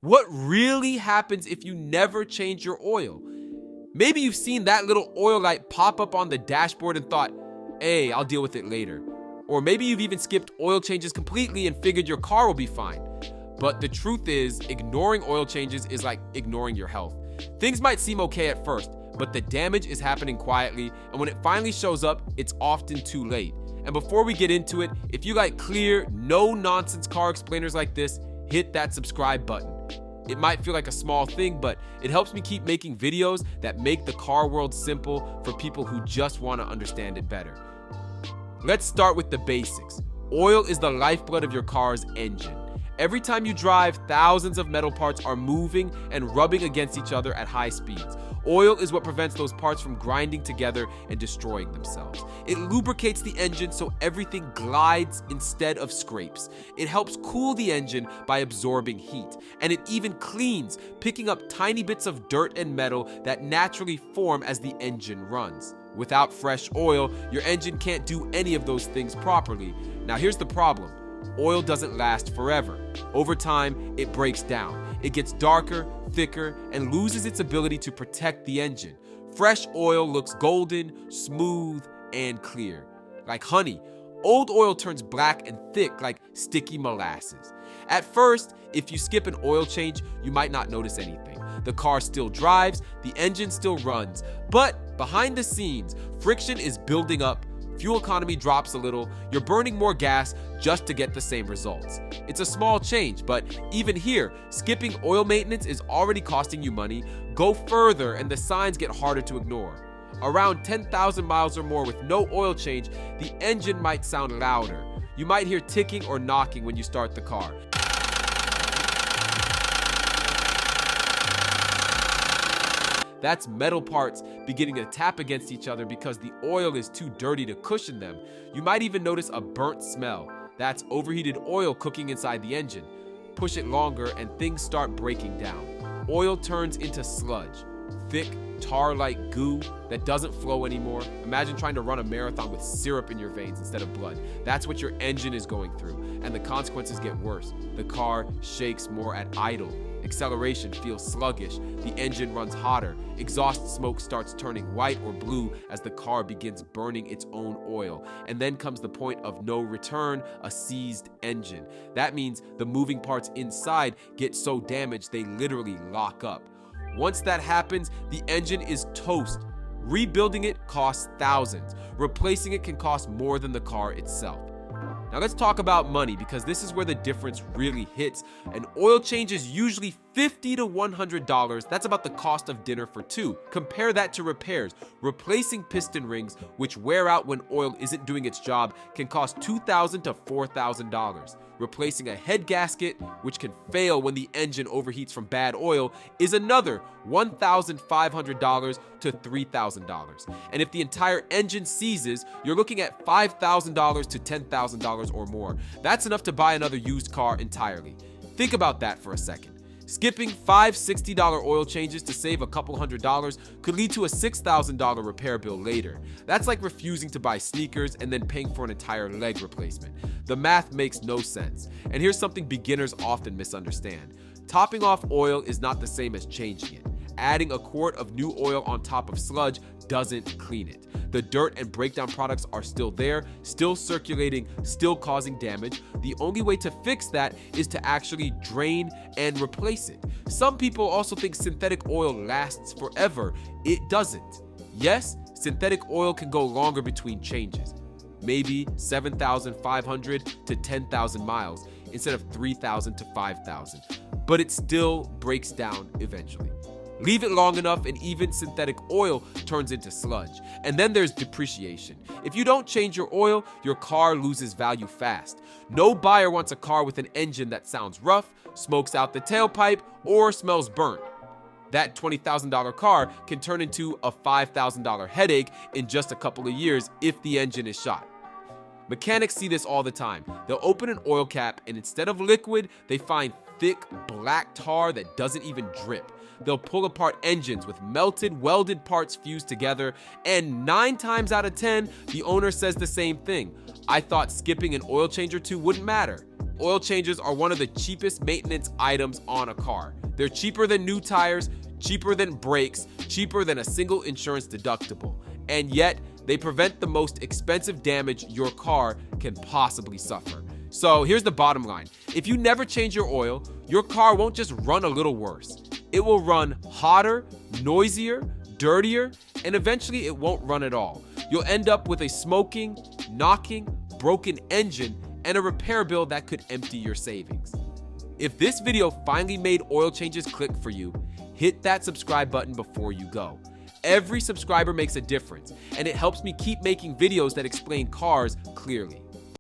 What really happens if you never change your oil? Maybe you've seen that little oil light pop up on the dashboard and thought, hey, I'll deal with it later. Or maybe you've even skipped oil changes completely and figured your car will be fine. But the truth is, ignoring oil changes is like ignoring your health. Things might seem okay at first, but the damage is happening quietly, and when it finally shows up, it's often too late. And before we get into it, if you like clear, no-nonsense car explainers like this, hit that subscribe button. It might feel like a small thing, but it helps me keep making videos that make the car world simple for people who just want to understand it better. Let's start with the basics. Oil is the lifeblood of your car's engine. Every time you drive, thousands of metal parts are moving and rubbing against each other at high speeds. Oil is what prevents those parts from grinding together and destroying themselves. It lubricates the engine so everything glides instead of scrapes. It helps cool the engine by absorbing heat. And it even cleans, picking up tiny bits of dirt and metal that naturally form as the engine runs. Without fresh oil, your engine can't do any of those things properly. Now here's the problem. Oil doesn't last forever. Over time, it breaks down. It gets darker, thicker, and loses its ability to protect the engine. Fresh oil looks golden, smooth, and clear. Like honey, old oil turns black and thick like sticky molasses. At first, if you skip an oil change, you might not notice anything. The car still drives, the engine still runs, but behind the scenes, friction is building up. Fuel economy drops a little, you're burning more gas just to get the same results. It's a small change, but even here, skipping oil maintenance is already costing you money. Go further and the signs get harder to ignore. Around 10,000 miles or more with no oil change, the engine might sound louder. You might hear ticking or knocking when you start the car. That's metal parts beginning to tap against each other because the oil is too dirty to cushion them. You might even notice a burnt smell. That's overheated oil cooking inside the engine. Push it longer and things start breaking down. Oil turns into sludge, thick, tar-like goo that doesn't flow anymore. Imagine trying to run a marathon with syrup in your veins instead of blood. That's what your engine is going through, and the consequences get worse. The car shakes more at idle. Acceleration feels sluggish, the engine runs hotter, exhaust smoke starts turning white or blue as the car begins burning its own oil, and then comes the point of no return, a seized engine. That means the moving parts inside get so damaged they literally lock up. Once that happens, the engine is toast. Rebuilding it costs thousands. Replacing it can cost more than the car itself. Now let's talk about money, because this is where the difference really hits. An oil change is usually $50 to $100. That's about the cost of dinner for two. Compare that to repairs. Replacing piston rings, which wear out when oil isn't doing its job, can cost $2,000 to $4,000. Replacing a head gasket, which can fail when the engine overheats from bad oil, is another $1,500 to $3,000. And if the entire engine seizes, you're looking at $5,000 to $10,000 or more. That's enough to buy another used car entirely. Think about that for a second. Skipping 5 $60 oil changes to save a couple $100 could lead to a $6,000 repair bill later. That's like refusing to buy sneakers and then paying for an entire leg replacement. The math makes no sense. And here's something beginners often misunderstand. Topping off oil is not the same as changing it. Adding a quart of new oil on top of sludge doesn't clean it. The dirt and breakdown products are still there, still circulating, still causing damage. The only way to fix that is to actually drain and replace it. Some people also think synthetic oil lasts forever. It doesn't. Yes, synthetic oil can go longer between changes. Maybe 7,500 to 10,000 miles instead of 3,000 to 5,000. But it still breaks down eventually. Leave it long enough and even synthetic oil turns into sludge. And then there's depreciation. If you don't change your oil, your car loses value fast. No buyer wants a car with an engine that sounds rough, smokes out the tailpipe, or smells burnt. That $20,000 car can turn into a $5,000 headache in just a couple of years if the engine is shot. Mechanics see this all the time. They'll open an oil cap and instead of liquid, they find thick black tar that doesn't even drip. They'll pull apart engines with melted, welded parts fused together, and 9 times out of 10, the owner says the same thing. I thought skipping an oil change or two wouldn't matter. Oil changes are one of the cheapest maintenance items on a car. They're cheaper than new tires, cheaper than brakes, cheaper than a single insurance deductible, and yet they prevent the most expensive damage your car can possibly suffer. So here's the bottom line. If you never change your oil, your car won't just run a little worse. It will run hotter, noisier, dirtier, and eventually it won't run at all. You'll end up with a smoking, knocking, broken engine and a repair bill that could empty your savings. If this video finally made oil changes click for you, hit that subscribe button before you go. Every subscriber makes a difference, and it helps me keep making videos that explain cars clearly.